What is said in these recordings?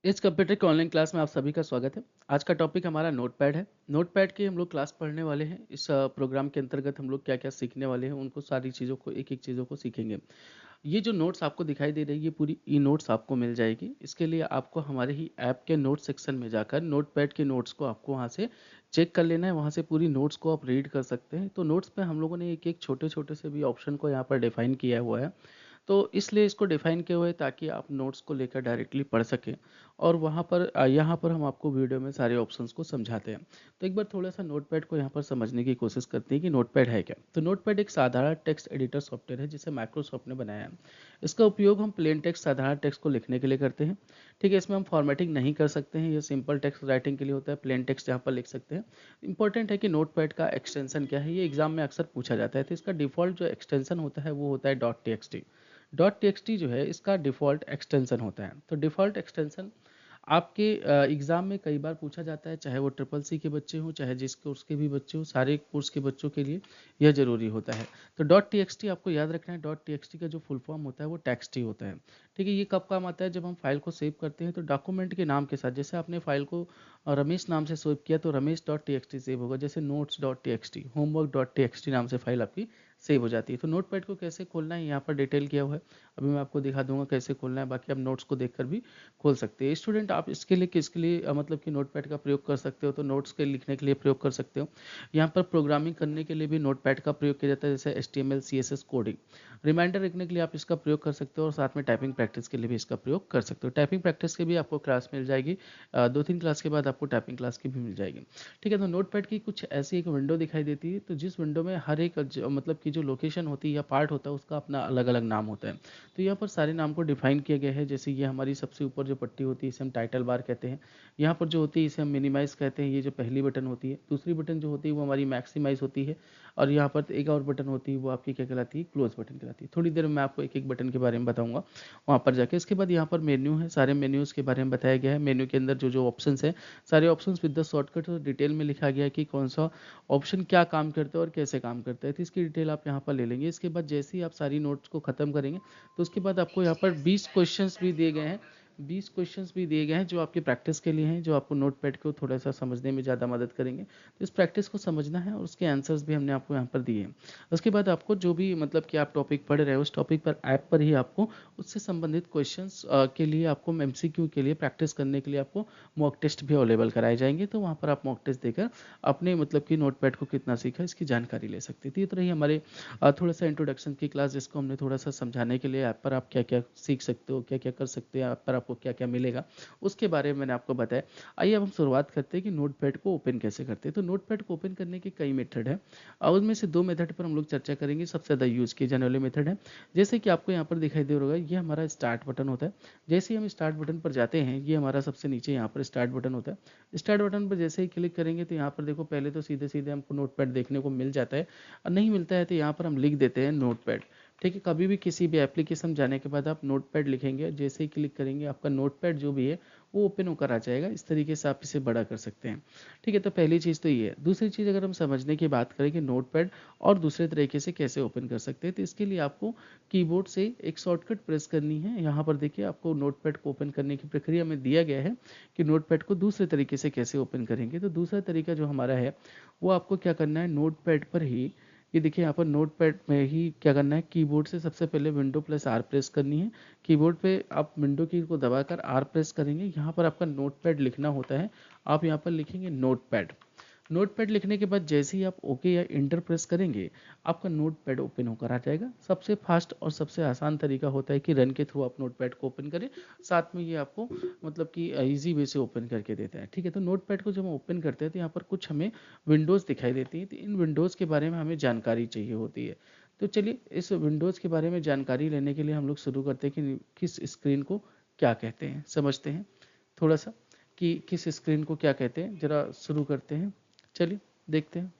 इस कंप्यूटर के online class में आप सभी का स्वागत है। आज का टॉपिक हमारा नोटपैड है। नोटपैड की हम लोग क्लास पढ़ने वाले हैं। इस प्रोग्राम के अंतर्गत हम लोग क्या-क्या सीखने वाले हैं, उनको सारी चीज़ों को एक-एक चीज़ों को सीखेंगे। ये जो नोट्स आपको दिखाई दे रही है, ये पूरी ई-नोट्स आपको मिल जाएगी। इसके लिए आपको हमारे ही ऐप के नोट सेक्शन में जाकर नोटपैड के नोट्स को आपको वहाँ से चेक कर लेना है, वहाँ से पूरी नोट्स को आप रीड कर सकते हैं। तो नोट्स में हम लोगों ने एक-एक छोटे-छोटे से भी ऑप्शन को यहाँ पर डिफ़ाइन किया हुआ है। तो इसलिए इसको डिफ़ाइन किए हुए हैं ताकि आप नोट्स को लेकर डायरेक्टली पढ़ सकें और वहाँ पर यहाँ पर हम आपको वीडियो में सारे ऑप्शंस को समझाते हैं। तो एक बार थोड़ा-सा नोटपैड को यहाँ पर समझने की कोशिश करते हैं कि नोटपैड है क्या? तो नोटपैड एक साधारण टेक्स्ट एडिटर सॉफ्टवेयर है जिसे माइक्रोसॉफ्ट ने बनाया है। इसका उपयोग हम प्लेन टेक्स्ट साधारण टेक्स्ट को लिखने के लिए करते हैं। ठीक है, इसमें हम फॉर्मेटिंग नहीं कर सकते हैं, ये सिंपल टेक्स्ट राइटिंग के लिए होता है, प्लेन टेक्स्ट यहाँ पर लिख सकते हैं। इंपॉर्टेंट है कि नोटपैड का एक्सटेंशन क्या है, ये एग्ज़ाम में अक्सर पूछा जाता है। तो इसका डिफ़ॉल्ट जो एक्सटेंशन होता है वो होता है डॉट टीएक्सटी। डॉट टीएक्सटी जो है इसका डिफ़ॉल्ट एक्सटेंशन होता है। तो डिफ़ॉल्ट एक्सटेंशन आपके एग्ज़ाम में कई बार पूछा जाता है, चाहे वो ट्रिपल सी के बच्चे हों, चाहे जिस कोर्स के भी बच्चे हों, सारे कोर्स के बच्चों के लिए यह ज़रूरी होता है। तो डॉट टीएक्सटी आपको याद रखना है, डॉट टीएक्सटी का जो फुल फॉर्म होता है वो टेक्स्ट होता है। ठीक है, ये कब काम आता है? जब हम फाइल को सेव करते हैं तो डॉक्यूमेंट के नाम के साथ, जैसे आपने फाइल को रमेश नाम से सेव किया तो रमेश डॉट टीएक्सटी सेव होगा, जैसे notes dot TXT, homework dot TXT नाम से फाइल आपकी सेव हो जाती है। तो नोटपैड को कैसे खोलना है यहाँ पर डिटेल किया हुआ है। अभी मैं आपको दिखा दूँगा कैसे खोलना है, बाकी आप नोट्स को देखकर भी खोल सकते हैं। स्टूडेंट आप इसके लिए किसके लिए मतलब कि नोटपैड का प्रयोग कर सकते हो, तो नोट्स के लिखने के लिए प्रयोग कर सकते हो। यहाँ पर प्रोग्रामिंग करने के लिए भी नोटपैड का प्रयोग किया जाता है, जैसे एचटीएमएल, सीएसएस कोडिंग। रिमाइंडर लिखने के लिए आप इसका प्रयोग कर सकते हो और साथ में टाइपिंग प्रैक्टिस के लिए भी इसका प्रयोग कर सकते हो। टाइपिंग प्रैक्टिस की भी आपको क्लास मिल जाएगी। 2-3 क्लास के बाद आपको टाइपिंग क्लास की भी मिल जाएगी। ठीक है, तो नोटपैड की कुछ ऐसी एक विंडो दिखाई देती है, तो जिस विंडो में हर एक मतलब की जो लोकेशन होती है या पार्ट होता है उसका अपना अलग-अलग नाम होता है। तो यहाँ पर सारे नाम को डिफाइन किया गया है, जैसे ये हमारी सबसे ऊपर जो पट्टी होती है इसे हम टाइटल बार कहते हैं। यहाँ पर जो होती है इसे हम मिनिमाइज़ कहते हैं, ये जो पहली बटन होती है। दूसरी बटन जो होती है वो हमारी मैक्सिमाइज़ होती है और यहाँ पर एक और बटन होती है वो आपकी क्या कहलाती है? क्लोज़ बटन कहलाती है। थोड़ी देर में मैं आपको एक-एक बटन के बारे में बताऊँगा वहाँ पर जाके। इसके बाद यहाँ पर मेन्यू है, सारे मेन्यूज़ के बारे में बताया गया है। मेन्यू के अंदर जो-जो ऑप्शंस हैं, सारे ऑप्शंस विद द शॉर्टकट और डिटेल में लिखा गया है कि कौन-सा ऑप्शन क्या काम करता है और कैसे काम करता है। तो इसकी डिटेल आप यहाँ पर ले लेंगे। इसके बाद जैसे ही आप सारी नोट्स को ख़त्म करेंगे, तो उसके बाद आपको यहाँ पर 20 क्वेश्चंस भी दिए गए हैं। 20 क्वेश्चंस भी दिए गए हैं जो आपकी प्रैक्टिस के लिए हैं, जो आपको नोटपैड को थोड़ा-सा समझने में ज़्यादा मदद करेंगे। तो इस प्रैक्टिस को समझना है और उसके आंसर्स भी हमने आपको यहाँ पर दिए हैं। उसके बाद आपको जो भी मतलब कि आप टॉपिक पढ़ रहे हो, उस टॉपिक पर ऐप पर ही आपको उससे संबंधित क्वेश्चंस के लिए आपको एमसीक्यू के लिए प्रैक्टिस करने के लिए आपको मॉक टेस्ट भी अवेलेबल कराए जाएँगे। तो वहाँ पर आप मॉक टेस्ट देकर अपने मतलब कि नोटपैड को कितना सीखा इसकी जानकारी ले सकते हैं। तो ये तो रही हमारे थोड़ा-सा इंट्रोडक्शन की क्लास, जिसको हमने थोड़ा-सा समझाने के लिए ऐप पर आप क्या-क्या सीख सकते हो, क्या-क्या कर सकते हो, ऐप पर आपको क्या-क्या मिलेगा, उसके बारे में मैंने आपको बताया। आइए अब हम शुरुआत करते हैं कि नोटपैड को ओपन कैसे करते हैं। तो नोटपैड को ओपन करने के कई मेथड हैं और उनमें से 2 मेथड पर हम लोग चर्चा करेंगे, सबसे ज़्यादा यूज़ किए जाने वाले मेथड है। जैसे कि आपको यहाँ पर दिखाई दे रहा होगा, ये हमारा स्टार्ट बटन होता है। जैसे ही हम स्टार्ट बटन पर जाते हैं, ये हमारा सबसे नीचे यहाँ पर स्टार्ट बटन होता है। स्टार्ट बटन पर जैसे ही क्लिक करेंगे तो यहाँ पर देखो पहले तो सीधे-सीधे हमको नोटपैड देखने को मिल जाता है और नहीं मिलता है तो यहाँ पर हम लिख देते हैं नोटपैड। ठीक है, कभी भी किसी भी एप्लीकेशन जाने के बाद आप नोटपैड लिखेंगे, जैसे ही क्लिक करेंगे आपका नोटपैड जो भी है वो ओपन होकर आ जाएगा। इस तरीके से आप इसे बड़ा कर सकते हैं। ठीक है, तो पहली चीज़ तो ये है। दूसरी चीज़ अगर हम समझने की बात करें कि नोटपैड और दूसरे तरीके से कैसे ओपन कर सकते हैं, तो इसके लिए आपको कीबोर्ड से एक शॉर्टकट प्रेस करनी है। यहाँ पर देखिए आपको नोटपैड को ओपन करने की प्रक्रिया में दिया गया है कि नोटपैड को दूसरे तरीके से कैसे ओपन करेंगे। तो दूसरा तरीका जो हमारा है वो आपको क्या करना है, नोटपैड पर ही ये देखिए यहाँ पर नोटपैड में ही क्या करना है, कीबोर्ड से सबसे पहले विंडो प्लस आर प्रेस करनी है। कीबोर्ड पे आप विंडो की को दबाकर आर प्रेस करेंगे, यहाँ पर आपका नोटपैड लिखना होता है। आप यहाँ पर लिखेंगे नोटपैड। नोटपैड लिखने के बाद जैसे ही आप ओके या इंटर प्रेस करेंगे, आपका नोटपैड ओपन होकर आ जाएगा। सबसे फास्ट और सबसे आसान तरीका होता है कि रन के थ्रू आप नोटपैड को ओपन करें, साथ में ये आपको मतलब कि ईज़ी वे से ओपन करके देता है। ठीक है, तो नोटपैड को जब हम ओपन करते हैं तो यहाँ पर कुछ हमें विंडोज़ दिखाई देती हैं, तो इन विंडोज़ के बारे में हमें जानकारी चाहिए होती है। तो चलिए इस विंडोज़ के बारे में जानकारी लेने के लिए हम लोग शुरू करते हैं कि किस स्क्रीन को क्या कहते हैं, समझते हैं थोड़ा-सा कि किस स्क्रीन को क्या कहते हैं, ज़रा शुरू करते हैं। चलिए देखते हैं।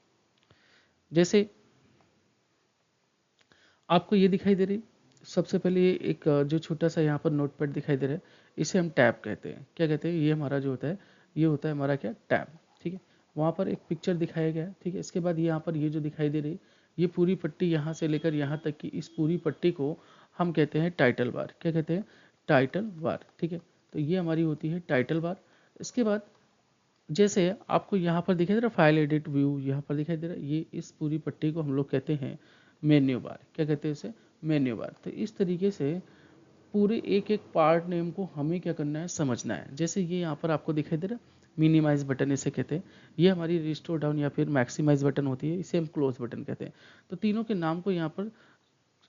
जैसे आपको ये दिखाई दे रही, सबसे पहले ये एक जो छोटा-सा यहाँ पर नोटपैड दिखाई दे रहा है, इसे हम टैब कहते हैं। क्या कहते हैं? ये हमारा जो होता है, ये होता है हमारा क्या? टैब, ठीक है? वहाँ पर एक पिक्चर दिखाया गया है, ठीक है? इसके बाद यहाँ पर ये जो दिखाई दे रही, ये पूरी पट्टी यहाँ से लेकर यहाँ तक की इस पूरी पट्टी को हम कहते हैं टाइटल बार। क्या कहते हैं? टाइटल बार, ठीक है? तो ये हमारी होती है टाइटल बार। इसके बाद जैसे आपको यहाँ पर दिखाई दे रहा है फाइल एडिट व्यू, यहाँ पर दिखाई दे रहा है, ये इस पूरी पट्टी को हम लोग कहते हैं मेन्यू बार। क्या कहते हैं इसे? Menu bar. तो इस तरीके से पूरे एक एक पार्ट नेम को हमें क्या करना है, समझना है। जैसे ये यहाँ पर आपको दिखाई दे रहा है मिनिमाइज बटन इसे कहते हैं, ये हमारी रिस्टोर डाउन या फिर मैक्सिमाइज बटन होती है, इसे हम क्लोज बटन कहते हैं। तो तीनों के नाम को यहाँ पर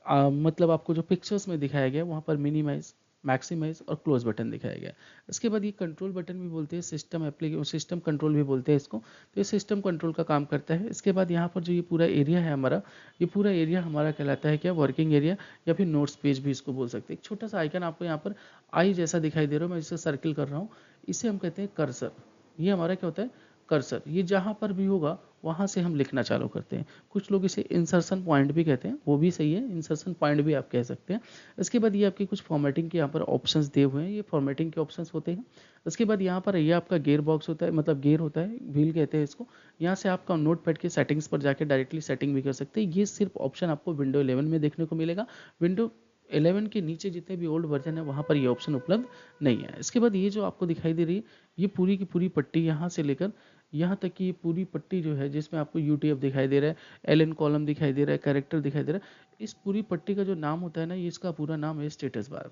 मतलब आपको जो पिक्चर्स में दिखाया गया वहाँ पर मिनिमाइज, मैक्सिमाइज और क्लोज बटन दिखाया गया। इसके बाद ये कंट्रोल बटन भी बोलते हैं, सिस्टम कंट्रोल भी बोलते हैं इसको। तो ये सिस्टम कंट्रोल का काम करता है। इसके बाद यहाँ पर जो ये पूरा एरिया है हमारा, ये पूरा एरिया हमारा कहलाता है क्या, वर्किंग एरिया या फिर नोट्स पेज भी इसको बोल सकते हैं। एक छोटा सा आइकन आपको यहाँ पर आई जैसा दिखाई दे रहा है, मैं इसे सर्किल कर रहा हूँ, इसे हम कहते हैं कर्सर। ये हमारा क्या होता है, कर्सर। ये जहाँ पर भी होगा वहाँ से हम लिखना चालू करते हैं। कुछ लोग इसे इंसर्शन पॉइंट भी कहते हैं, वो भी सही है, इंसर्शन पॉइंट भी आप कह सकते हैं। इसके बाद ये आपकी कुछ फॉर्मेटिंग के यहाँ पर ऑप्शंस दिए हुए हैं, ये फॉर्मेटिंग के ऑप्शंस होते हैं। उसके बाद यहाँ पर ये आपका गेयर बॉक्स होता है, मतलब गेयर होता है, व्हील कहते हैं इसको। यहाँ से आपका नोटपैड की सेटिंग्स पर जाकर डायरेक्टली सेटिंग भी कर सकते हैं। ये सिर्फ ऑप्शन आपको विंडो 11 में देखने को मिलेगा। विंडो 11 के नीचे जितने भी ओल्ड वर्जन है वहाँ पर ये ऑप्शन उपलब्ध नहीं है। इसके बाद ये जो आपको दिखाई दे रही है, ये पूरी की पूरी पट्टी यहाँ से लेकर यहाँ तक कि ये पूरी पट्टी जो है, जिसमें आपको यूटीएफ दिखाई दे रहा है, एलन कॉलम दिखाई दे रहा है, कैरेक्टर दिखाई दे रहा है, इस पूरी पट्टी का जो नाम होता है ना, ये इसका पूरा नाम है स्टेटस बार।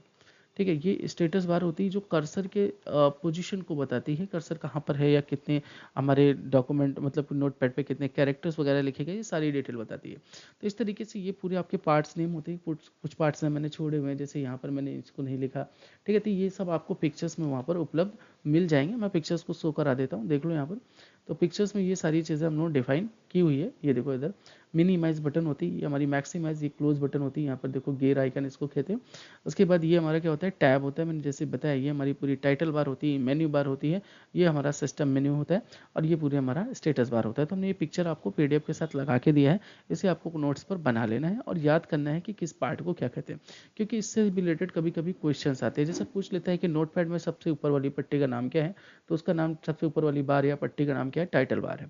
ठीक है, ये स्टेटस बार होती है जो कर्सर के पोजीशन को बताती है, कर्सर कहाँ पर है या कितने हमारे डॉक्यूमेंट मतलब नोटपैड पे कितने कैरेक्टर्स वगैरह लिखे गए, ये सारी डिटेल बताती है। तो इस तरीके से ये पूरे आपके पार्ट्स नेम होते हैं। कुछ पार्ट्स मैंने छोड़े हुए हैं, जैसे यहाँ पर मैंने इसको नहीं लिखा। ठीक है, तो ये सब आपको पिक्चर्स में वहाँ पर उपलब्ध मिल जाएंगे। मैं पिक्चर्स को शो करा देता हूँ, देख लो यहाँ पर। तो पिक्चर्स में ये सारी चीज़ें हम लोग डिफाइन की हुई है। ये देखो इधर मिनिमाइज बटन होती है, ये हमारी मैक्सिमाइज, ये क्लोज बटन होती है। यहाँ पर देखो गेयर आइकन इसको कहते हैं। उसके बाद ये हमारा क्या होता है, टैब होता है। मैंने जैसे बताया, ये हमारी पूरी टाइटल बार होती है, मेन्यू बार होती है, ये हमारा सिस्टम मेन्यू होता है, और ये पूरे हमारा स्टेटस बार होता है। तो हमने ये पिक्चर आपको पीडीएफ के साथ लगा के दिया है, इसे आपको नोट्स पर बना लेना है और याद करना है कि किस पार्ट को क्या कहते हैं, क्योंकि इससे रिलेटेड कभी कभी क्वेश्चन आते हैं। जैसे पूछ लेता है कि नोटपैड में सबसे ऊपर वाली पट्टी का नाम क्या है, तो उसका नाम, सबसे ऊपर वाली बार या पट्टी का नाम क्या है, टाइटल बार है।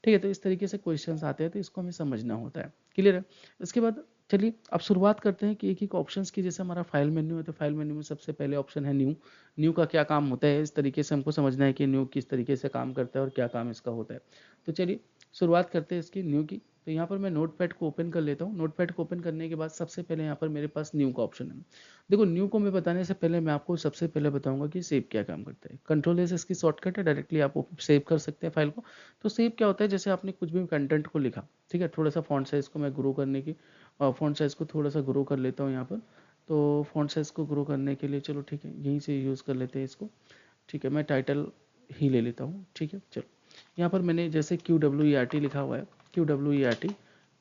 ठीक है, तो इस तरीके से क्वेश्चंस आते हैं, तो इसको हमें समझना होता है। क्लियर है? इसके बाद चलिए अब शुरुआत करते हैं कि एक एक ऑप्शंस की। जैसे हमारा फाइल मेन्यू है, तो फाइल मेन्यू में सबसे पहले ऑप्शन है न्यू। न्यू का क्या काम होता है, इस तरीके से हमको समझना है कि न्यू किस तरीके से काम करता है और क्या काम इसका होता है। तो चलिए शुरुआत करते हैं इसकी न्यू की। तो यहाँ पर मैं नोटपैड को ओपन कर लेता हूँ। नोटपैड को ओपन करने के बाद सबसे पहले यहाँ पर मेरे पास न्यू का ऑप्शन है। देखो, न्यू को मैं बताने से पहले मैं आपको सबसे पहले बताऊंगा कि सेव क्या काम करता है। कंट्रोल एस इसकी शॉर्टकट है, डायरेक्टली आप सेव कर सकते हैं फाइल को। तो सेव क्या होता है, जैसे आपने कुछ भी कंटेंट को लिखा, ठीक है, थोड़ा सा फॉन्ट साइज को मैं ग्रो करने की, फॉन्ट साइज को थोड़ा सा ग्रो कर लेता हूँ यहाँ पर। तो फॉन्ट साइज को ग्रो करने के लिए चलो ठीक है, यहीं से यूज़ कर लेते हैं इसको। ठीक है, मैं टाइटल ही ले लेता हूँ। ठीक है, चलो यहाँ पर मैंने जैसे QWERT लिखा हुआ है, QWERT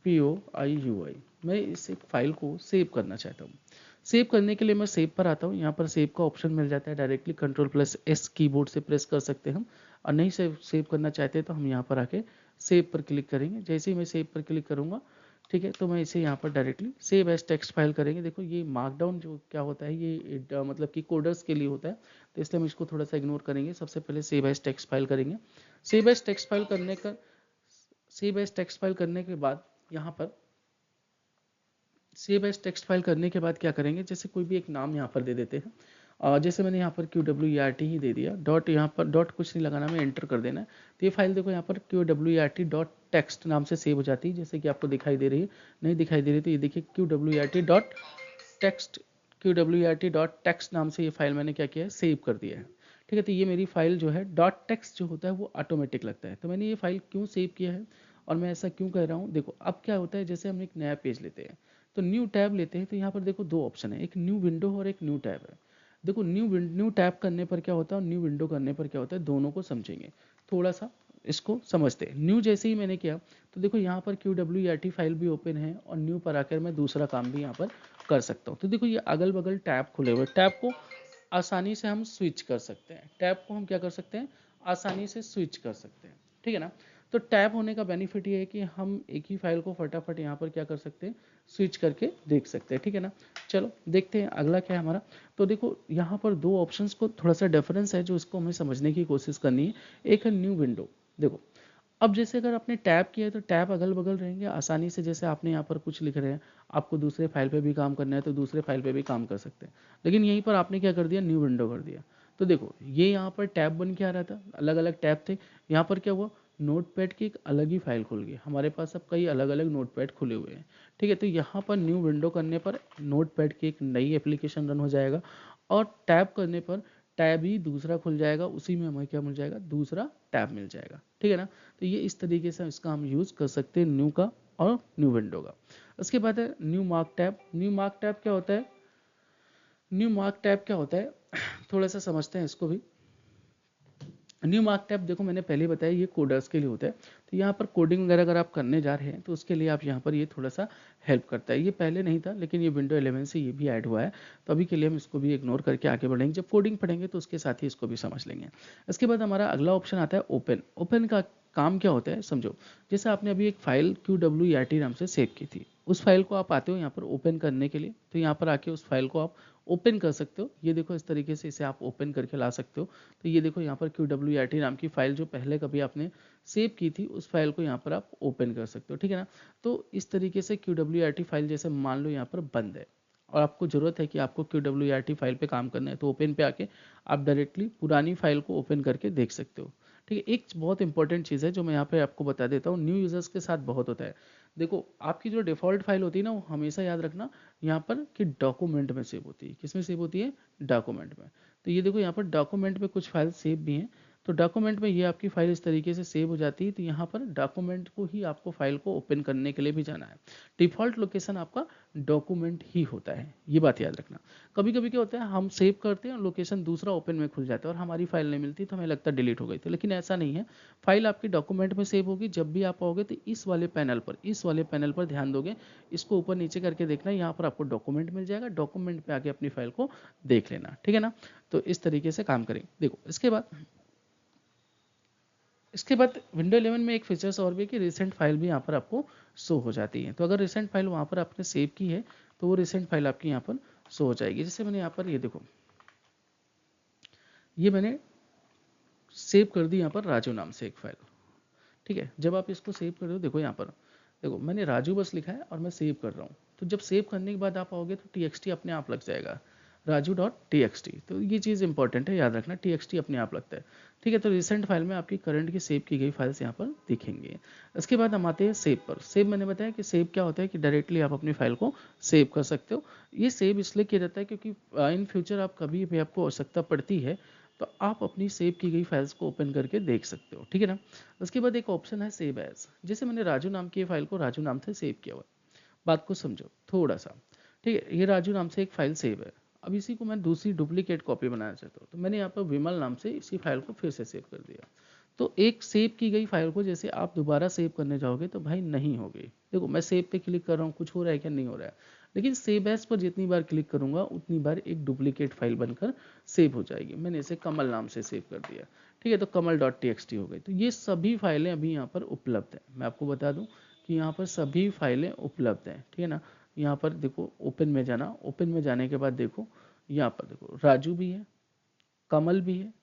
POIUI, मैं इस एक फाइल को सेव करना चाहता हूँ। सेव करने के लिए मैं सेव पर आता हूँ। यहाँ पर सेव का ऑप्शन मिल जाता है, डायरेक्टली Ctrl+S कीबोर्ड से प्रेस कर सकते हैं हम। और नहीं सेव करना चाहते तो हम यहाँ पर आके सेव पर क्लिक करेंगे। जैसे ही मैं सेव पर क्लिक करूँगा, ठीक है, तो मैं इसे यहाँ पर directly save as text file करेंगे। देखो, ये मार्कडाउन जो क्या होता है, ये मतलब कि कोडर्स के लिए होता है, तो इसलिए हम इसको थोड़ा सा इग्नोर करेंगे। सबसे पहले सेव एज टेक्स्ट फाइल करेंगे। सेव एज टेक्स्ट फाइल करने का सेव एज टेक्स्ट फाइल करने के बाद यहाँ पर सेव एज टेक्स्ट फाइल करने के बाद क्या करेंगे, जैसे कोई भी एक नाम यहाँ पर दे देते हैं। जैसे मैंने यहाँ पर QWERT ही दे दिया, डॉट, यहाँ पर डॉट कुछ नहीं लगाना, मैं एंटर कर देना है। तो ये फाइल देखो यहाँ पर QWERT.text नाम से सेव हो जाती है, जैसे कि आपको दिखाई दे रही है। नहीं दिखाई दे रही तो ये देखिए QWERT.text नाम से ये फाइल मैंने क्या किया है, सेव कर दिया है। ठीक है, तो ये मेरी फाइल जो है डॉट टेक्स्ट जो होता है वो ऑटोमेटिक लगता है। तो मैंने ये फाइल क्यों सेव किया है और मैं ऐसा क्यों कह रहा हूँ, देखो अब क्या होता है, जैसे हम एक नया पेज लेते हैं तो न्यू टैब लेते हैं, तो यहाँ पर देखो दो ऑप्शन है, एक न्यू विंडो और एक न्यू टैब है। देखो, न्यू टैब करने पर क्या होता है और न्यू विंडो करने पर क्या होता है, दोनों को समझेंगे। थोड़ा सा इसको समझते हैं। न्यू जैसे ही मैंने किया तो देखो यहाँ पर QWERT फाइल भी ओपन है और न्यू पर आकर मैं दूसरा काम भी यहाँ पर कर सकता हूँ। तो देखो, ये अगल बगल टैब खुले हुए, टैब को आसानी से हम स्विच कर सकते हैं। टैब को हम क्या कर सकते हैं, आसानी से स्विच कर सकते हैं। ठीक है ना? तो टैब होने का बेनिफिट ये है कि हम एक ही फाइल को फटाफट यहाँ पर क्या कर सकते हैं, स्विच करके देख सकते हैं। ठीक है ना? चलो देखते हैं अगला क्या है हमारा। तो देखो, यहाँ पर दो ऑप्शंस को थोड़ा सा डिफरेंस है जो इसको हमें समझने की कोशिश करनी है। एक है न्यू विंडो। देखो, अब जैसे अगर आपने टैब किया है तो टैब अगल बगल रहेंगे आसानी से। जैसे आपने यहाँ पर कुछ लिख रहे हैं, आपको दूसरे फाइल पे भी काम करना है तो दूसरे फाइल पे भी काम कर सकते हैं। लेकिन यहीं पर आपने क्या कर दिया, न्यू विंडो कर दिया। तो देखो ये यहाँ पर टैब बन के आ रहा था, अलग अलग टैब थे। यहाँ पर क्या हुआ, नोटपैड की एक अलग ही फाइल खुल गई, हमारे पास अब कई अलग अलग नोटपैड खुले हुए हैं। ठीक है, तो यहाँ पर न्यू विंडो करने पर नोटपैड की एक नई एप्लीकेशन रन हो जाएगा, और टैब करने पर टैब ही दूसरा खुल जाएगा, उसी में हमें क्या मिल जाएगा, दूसरा टैब मिल जाएगा। ठीक है ना, तो ये इस तरीके से इसका हम यूज़ कर सकते हैं, न्यू का और न्यू विंडो का। उसके बाद है new mark tab. New mark tab क्या होता है, न्यू मार्क टैब क्या होता है थोड़ा सा समझते हैं इसको भी। न्यू मार्क टैब देखो मैंने पहले बताया ये कोडर्स के लिए होता है, तो यहाँ पर कोडिंग वगैरह अगर आप करने जा रहे हैं तो उसके लिए आप यहाँ पर ये थोड़ा सा हेल्प करता है। ये पहले नहीं था लेकिन ये विंडो 11 से ये भी ऐड हुआ है, तो अभी के लिए हम इसको भी इग्नोर करके आगे बढ़ेंगे, जब कोडिंग पढ़ेंगे तो उसके साथ ही इसको भी समझ लेंगे। इसके बाद हमारा अगला ऑप्शन आता है ओपन। ओपन का काम क्या होता है समझो, जैसे आपने अभी एक फाइल QWERT नाम से सेव की थी, उस फाइल को आप आते हो यहाँ पर ओपन करने के लिए, तो यहाँ पर आके उस फाइल को आप ओपन कर सकते हो। ये देखो इस तरीके से इसे आप ओपन करके ला सकते हो। तो ये देखो यहाँ पर QWERT नाम की फाइल जो पहले कभी आपने सेव की थी उस फाइल को यहाँ पर आप ओपन कर सकते हो। ठीक है ना, तो इस तरीके से QWERT फाइल जैसे मान लो यहाँ पर बंद है और आपको जरूरत है कि आपको QWERT फाइल पे काम करना है, तो ओपन पे आके आप डायरेक्टली पुरानी फाइल को ओपन करके देख सकते हो। ठीक है, एक बहुत इंपॉर्टेंट चीज़ है जो मैं यहाँ पे आपको बता देता हूँ, न्यू यूजर्स के साथ बहुत होता है। देखो आपकी जो डिफ़ॉल्ट फाइल होती है ना, वो हमेशा याद रखना यहाँ पर कि डॉक्यूमेंट में सेव होती है। किस में सेव होती है, डॉक्यूमेंट में। तो ये देखो यहाँ पर डॉक्यूमेंट में कुछ फाइल सेव भी हैं, तो डॉक्यूमेंट में ये आपकी फाइल इस तरीके से सेव हो जाती है, तो यहाँ पर डॉक्यूमेंट को ही आपको फाइल को ओपन करने के लिए भी जाना है। डिफ़ॉल्ट लोकेशन आपका डॉक्यूमेंट ही होता है, ये बात याद रखना। कभी कभी क्या होता है हम सेव करते हैं और लोकेशन दूसरा ओपन में खुल जाता है और हमारी फाइल नहीं मिलती, तो हमें लगता है डिलीट हो गई थी, लेकिन ऐसा नहीं है। फाइल आपकी डॉक्यूमेंट में सेव होगी, जब भी आप आओगे तो इस वाले पैनल पर ध्यान दोगे, इसको ऊपर नीचे करके देखना, यहाँ पर आपको डॉक्यूमेंट मिल जाएगा, डॉक्यूमेंट पे आके अपनी फाइल को देख लेना। ठीक है ना, तो इस तरीके से काम करें। देखो इसके बाद विंडो 11 में एक फीचर्स और भी है कि रिसेंट फाइल भी यहाँ पर आपको शो हो जाती है। तो अगर रिसेंट फाइल वहाँ पर आपने सेव की है तो वो रिसेंट फाइल आपकी यहाँ पर शो हो जाएगी। जैसे मैंने यहाँ पर ये देखो, ये मैंने सेव कर दी यहाँ पर राजू नाम से एक फाइल। ठीक है, जब आप इसको सेव कर रहे हो, देखो यहाँ पर देखो मैंने राजू बस लिखा है और मैं सेव कर रहा हूँ, तो जब सेव करने के बाद आप आओगे तो TXT अपने आप लग जाएगा, राजू.txt। तो ये चीज़ इंपॉर्टेंट है, याद रखना TXT अपने आप लगता है। ठीक है, तो रिसेंट फाइल में आपकी करंट की सेव की गई फाइल्स यहाँ पर दिखेंगे। इसके बाद हम आते हैं सेव पर। सेव मैंने बताया कि सेव क्या होता है कि डायरेक्टली आप अपनी फाइल को सेव कर सकते हो। ये सेव इसलिए किया जाता है क्योंकि इन फ्यूचर आप कभी भी आपको आवश्यकता पड़ती है तो आप अपनी सेव की गई फाइल्स को ओपन करके देख सकते हो। ठीक है ना, उसके बाद एक ऑप्शन है सेव एज। जैसे मैंने राजू नाम की फाइल को राजू नाम से सेव किया हुआ है, बात को समझो थोड़ा सा। ठीक है, ये राजू नाम से एक फाइल सेव है, अब इसी को मैं दूसरी डुप्लीकेट कॉपी बनाना चाहता हूँ, तो मैंने यहाँ पर विमल नाम से इसी फाइल को फिर से सेव कर दिया। तो एक सेव की गई फाइल को जैसे आप दोबारा सेव करने जाओगे तो भाई नहीं होगी। देखो मैं सेव पे क्लिक कर रहा हूँ, कुछ हो रहा है क्या, नहीं हो रहा है, लेकिन सेव एज पर जितनी बार क्लिक करूंगा उतनी बार एक डुप्लीकेट फाइल बनकर सेव हो जाएगी। मैंने इसे कमल नाम से सेव कर दिया। ठीक है, तो कमल.txt हो गई। तो ये सभी फाइलें अभी यहाँ पर उपलब्ध है। मैं आपको बता दूं कि यहाँ पर सभी फाइलें उपलब्ध हैं। ठीक है ना, यहाँ पर देखो ओपन में जाना, ओपन में जाने के बाद देखो यहाँ पर देखो राजू भी है, कमल भी है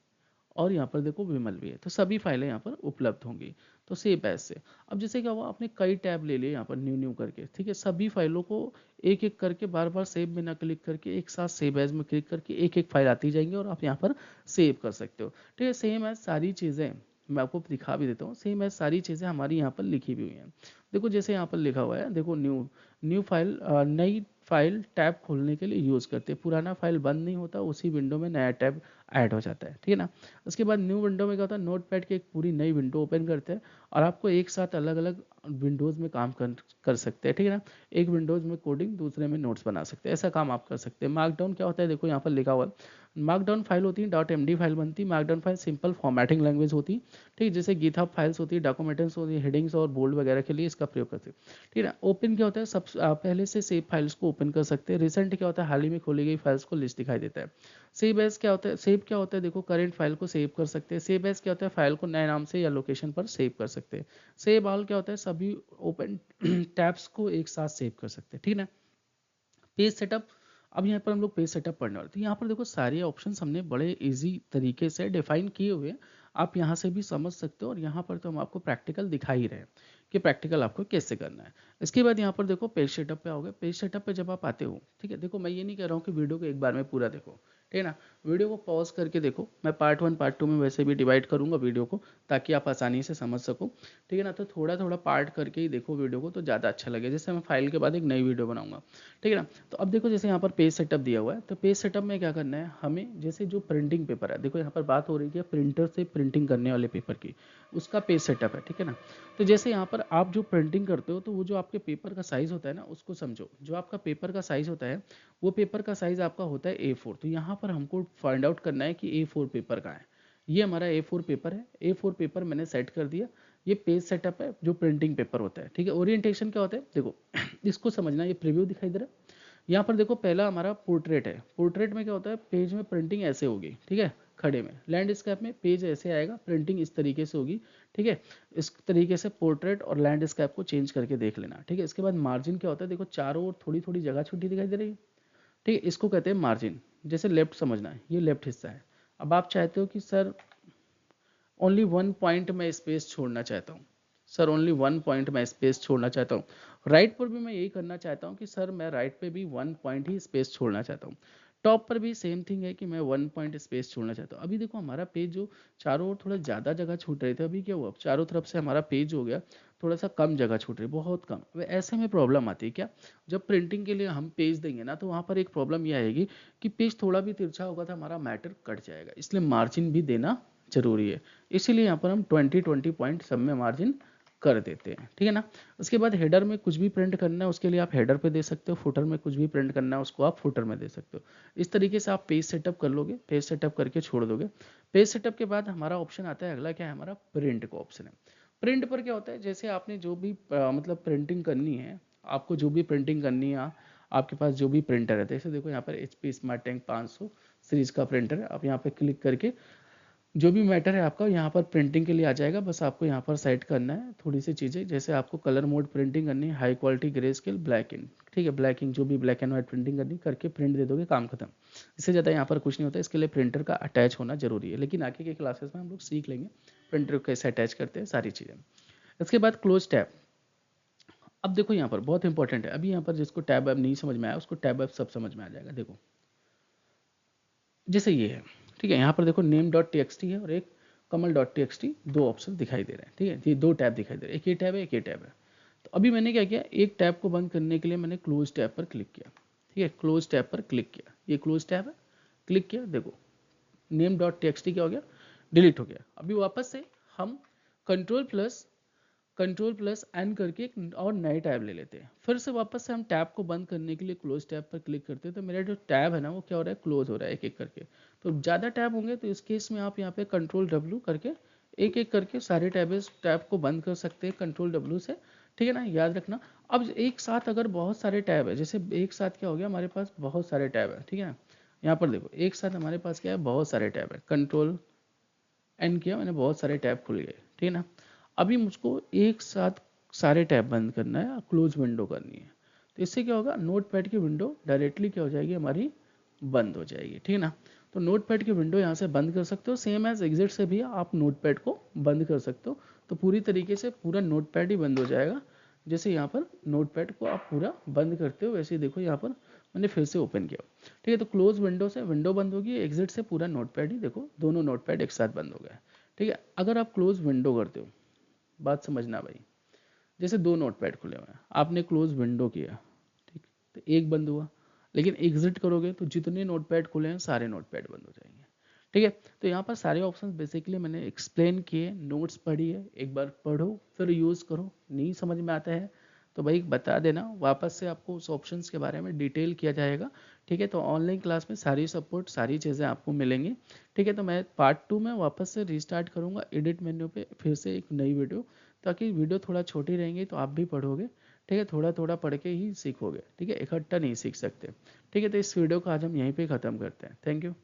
और यहाँ पर देखो विमल भी है, तो सभी फाइलें यहाँ पर उपलब्ध होंगी। तो सेव एज से अब जैसे क्या हुआ, आपने कई टैब ले लिए यहाँ पर न्यू न्यू करके। ठीक है, सभी फाइलों को एक एक करके बार बार सेव में ना क्लिक करके एक साथ सेव एज में क्लिक करके एक एक फाइल आती जाएंगी और आप यहाँ पर सेव कर सकते हो। ठीक है, सेम एज सारी चीज़ें मैं आपको दिखा भी देता हूँ। सेम एज सारी चीज़ें हमारी यहाँ पर लिखी भी हुई हैं। देखो जैसे यहाँ पर लिखा हुआ है, देखो न्यू न्यू फाइल, नई फाइल टैब खोलने के लिए यूज़ करते हैं। पुराना फाइल बंद नहीं होता, उसी विंडो में नया टैब ऐड हो जाता है। ठीक है ना, उसके बाद न्यू विंडो में क्या होता है, नोटपैड की एक पूरी नई विंडो ओपन करते हैं और आपको एक साथ अलग अलग विंडोज़ में काम कर सकते हैं। ठीक है ना, एक विंडोज़ में कोडिंग, दूसरे में नोट्स बना सकते हैं, ऐसा काम आप कर सकते हैं। मार्कडाउन क्या होता है, देखो यहाँ पर लिखा हुआ है, मार्कडाउन फाइल होती है .md फाइल बनती है। Markdown file simple formatting language होती है। ठीक है, जैसे गिटहब फाइल्स होती है, डॉक्यूमेंटेंट्स होती है, हेडिंग्स और बोल्ड वगैरह के लिए इसका प्रयोग करते हैं। ठीक है ना, ओपन क्या होता है, सब पहले से सेव फाइल्स को ओपन कर सकते हैं। रिसेंट क्या होता है, हाल ही में खोली गई फाइल्स को लिस्ट दिखाई देता है। सेव एज क्या होता है, सेव क्या होता है, देखो करंट फाइल को सेव कर सकते हैं। सेव एज क्या होता है, फाइल को नए नाम से या लोकेशन पर सेव कर सकते हैं। सेव ऑल क्या होता है, सभी ओपन टैब्स को एक साथ सेव कर सकते हैं। ठीक है ना, पेज सेटअप। अब यहाँ पर हम लोग पेज सेटअप पढ़ने वाले, तो यहाँ पर देखो सारे ऑप्शंस हमने बड़े इजी तरीके से डिफाइन किए हुए हैं, आप यहाँ से भी समझ सकते हो। और यहाँ पर तो हम आपको प्रैक्टिकल दिखा ही रहे हैं कि प्रैक्टिकल आपको कैसे करना है। इसके बाद यहाँ पर देखो पेज सेटअप पे आओगे। पेज सेटअप पे जब आप आते हो, ठीक है, देखो मैं ये नहीं कह रहा हूँ कि वीडियो को एक बार में पूरा देखो। ठीक है ना। वीडियो को पॉज करके देखो, मैं पार्ट 1 पार्ट 2 में वैसे भी डिवाइड करूंगा वीडियो को, ताकि आप आसानी से समझ सको, ठीक है ना। तो थोड़ा थोड़ा पार्ट करके ही देखो वीडियो को, तो ज़्यादा अच्छा लगे। जैसे मैं फाइल के बाद एक नई वीडियो बनाऊंगा, ठीक है ना। तो अब देखो, जैसे यहाँ पर पेज सेटअप दिया हुआ है, तो पेज सेटअप में क्या करना है हमें, जैसे जो प्रिंटिंग पेपर है, देखो यहाँ पर बात हो रही है प्रिंटर से प्रिंटिंग करने वाले पेपर की, उसका पेज सेटअप है, ठीक है ना। तो जैसे यहाँ पर आप जो प्रिंटिंग करते हो, तो वो जो आपके पेपर का साइज होता है ना, उसको समझो। जो आपका पेपर का साइज होता है, वो पेपर का साइज आपका होता है A4। तो यहाँ पर हमको फाइंड आउट करना है कि A4 पेपर का है। ये हमारा A4 पेपर है, A4 पेपर मैंने सेट कर दिया। ये पेज सेटअप है जो प्रिंटिंग पेपर होता है, ठीक है। ओरिएंटेशन क्या होता है देखो, इसको समझना। ये प्रीव्यू दिखाई दे रहा है, यहाँ पर देखो पहला हमारा पोर्ट्रेट है। पोर्ट्रेट में क्या होता है, पेज में प्रिंटिंग ऐसे होगी, ठीक है, खड़े में। लैंडस्केप में पेज ऐसे आएगा, प्रिंटिंग इस तरीके से होगी, ठीक है। इस तरीके से पोर्ट्रेट और लैंडस्केप को चेंज करके देख लेना, ठीक है। इसके बाद मार्जिन क्या होता है, देखो चारों ओर थोड़ी थोड़ी जगह छोटी दिखाई दे रही है, ठीक है, इसको कहते हैं मार्जिन। जैसे लेफ्ट समझना है, ये लेफ्ट हिस्सा है। अब आप चाहते हो कि सर ओनली 1 पॉइंट में स्पेस छोड़ना चाहता हूँ, सर ओनली 1 पॉइंट में स्पेस छोड़ना चाहता हूँ। राइट पर भी मैं यही करना चाहता हूँ कि सर मैं राइट पे भी 1 पॉइंट ही स्पेस छोड़ना चाहता हूँ। टॉप पर भी सेम थिंग है कि मैं 1 पॉइंट स्पेस छोड़ना चाहता हूँ। अभी देखो हमारा पेज जो चारों ओर थोड़ा ज़्यादा जगह छूट रहे थे, अभी क्या हुआ, अब चारों तरफ से हमारा पेज हो गया थोड़ा सा कम जगह छूट रही, बहुत कम। अब ऐसे में प्रॉब्लम आती है क्या, जब प्रिंटिंग के लिए हम पेज देंगे ना, तो वहाँ पर एक प्रॉब्लम यह आएगी कि पेज थोड़ा भी तिरछा होगा तो हमारा मैटर कट जाएगा, इसलिए मार्जिन भी देना जरूरी है। इसीलिए यहाँ पर हम 20-20 पॉइंट सब में मार्जिन कर देते हैं, ठीक है ना। उसके बाद हेडर में कुछ भी प्रिंट करना है उसके लिए आप हेडर पे दे सकते हो, फुटर में कुछ भी प्रिंट करना है उसको आप फुटर में दे सकते हो। इस तरीके से आप पेज सेटअप कर लोगे, पेज सेटअप करके छोड़ दोगे। पेज सेटअप के बाद हमारा ऑप्शन आता है अगला, क्या है हमारा प्रिंट का ऑप्शन है। प्रिंट पर क्या होता है, जैसे आपने जो भी मतलब प्रिंटिंग करनी है, आपको जो भी प्रिंटिंग करनी है, आपके पास जो भी प्रिंटर है, जैसे देखो यहाँ पर HP स्मार्ट टैंक 500 सीरीज का प्रिंटर है। आप यहाँ पे क्लिक करके जो भी मैटर है आपका यहाँ पर प्रिंटिंग के लिए आ जाएगा। बस आपको यहाँ पर सेट करना है थोड़ी सी चीज़ें, जैसे आपको कलर मोड प्रिंटिंग करनी है, high quality grey scale black इन, ठीक है, ब्लैक इन जो भी ब्लैक एंड व्हाइट प्रिंटिंग करनी करके प्रिंट दे दोगे, काम खत्म। इससे ज़्यादा यहाँ पर कुछ नहीं होता। इसके लिए प्रिंटर का अटैच होना जरूरी है, लेकिन आगे के क्लासेस में हम लोग सीख लेंगे प्रिंटर को कैसे अटैच करते हैं, सारी चीज़ें। इसके बाद क्लोज टैब। अब देखो यहाँ पर बहुत इंपॉर्टेंट है, अभी यहाँ पर जिसको टैब ऐप नहीं समझ में आया उसको टैब ऐप सब समझ में आ जाएगा। देखो जैसे ये है, ठीक है, यहाँ पर देखो नेम डॉट टी है और एक कमल डॉट टी, दो ऑप्शन दिखाई दे रहे हैं, ठीक है, ये दो टैब दिखाई दे रहे हैं, एक ये टैब है एक ये टैब है। तो अभी मैंने क्या किया, एक टैब को बंद करने के लिए मैंने क्लोज टैब पर क्लिक किया, ठीक है, क्लोज टैब पर क्लिक किया, ये क्लोज टैब है, क्लिक किया, देखो नेम डॉट टी क्या हो गया, डिलीट हो गया। अभी वापस से हम कंट्रोल प्लस एन करके एक और नए टैब ले लेते हैं। फिर से वापस से हम टैब को बंद करने के लिए क्लोज टैब पर क्लिक करते हैं, तो मेरा जो टैब है ना वो क्या हो रहा है, क्लोज हो रहा है एक एक करके। तो ज़्यादा टैब होंगे तो इस केस में आप यहाँ पे कंट्रोल W करके एक एक करके सारे टैब को बंद कर सकते हैं कंट्रोल W से, ठीक है ना, याद रखना। अब एक साथ अगर बहुत सारे टैब है, जैसे एक साथ क्या हो गया हमारे पास बहुत सारे टैब है, ठीक है ना, यहाँ पर देखो एक साथ हमारे पास क्या है, बहुत सारे टैब है, कंट्रोल N किया मैंने, बहुत सारे टैब खुल गए, ठीक है ना। अभी मुझको एक साथ सारे टैब बंद करना है, क्लोज विंडो करनी है। तो इससे क्या होगा, नोटपैड की विंडो डायरेक्टली क्या हो जाएगी हमारी, बंद हो जाएगी, ठीक है ना। तो नोटपैड की विंडो यहाँ से बंद कर सकते हो, सेम एज एग्जिट से भी आप नोटपैड को बंद कर सकते हो। तो पूरी तरीके से पूरा नोटपैड ही बंद हो जाएगा। जैसे यहाँ पर नोटपैड को आप पूरा बंद करते हो, वैसे ही देखो यहाँ पर मैंने फिर से ओपन किया, ठीक है। तो क्लोज विंडो से विंडो बंद होगी, एग्जिट से पूरा नोटपैड ही, देखो दोनों नोटपैड एक साथ बंद हो गया, ठीक है। अगर आप क्लोज विंडो करते हो, बात समझना भाई, जैसे दो नोटपैड खुले हुए हैं, आपने क्लोज विंडो किया, ठीक, तो एक बंद हुआ, लेकिन एग्जिट करोगे तो जितने नोटपैड खुले हैं सारे नोटपैड बंद हो जाएंगे, ठीक है। तो यहाँ पर सारे ऑप्शंस बेसिकली मैंने एक्सप्लेन किए, नोट्स पढ़िए, एक बार पढ़ो फिर यूज़ करो। नहीं समझ में आता है तो भाई बता देना, वापस से आपको उस ऑप्शंस के बारे में डिटेल किया जाएगा, ठीक है। तो ऑनलाइन क्लास में सारी सपोर्ट सारी चीज़ें आपको मिलेंगी, ठीक है। तो मैं पार्ट 2 में वापस से रीस्टार्ट करूँगा एडिट मेन्यू पे फिर से एक नई वीडियो, ताकि वीडियो थोड़ा छोटी रहेंगी तो आप भी पढ़ोगे, ठीक है, थोड़ा थोड़ा पढ़ के ही सीखोगे, ठीक है, इकट्ठा नहीं सीख सकते, ठीक है। तो इस वीडियो को आज हम यहीं पे ख़त्म करते हैं, थैंक यू।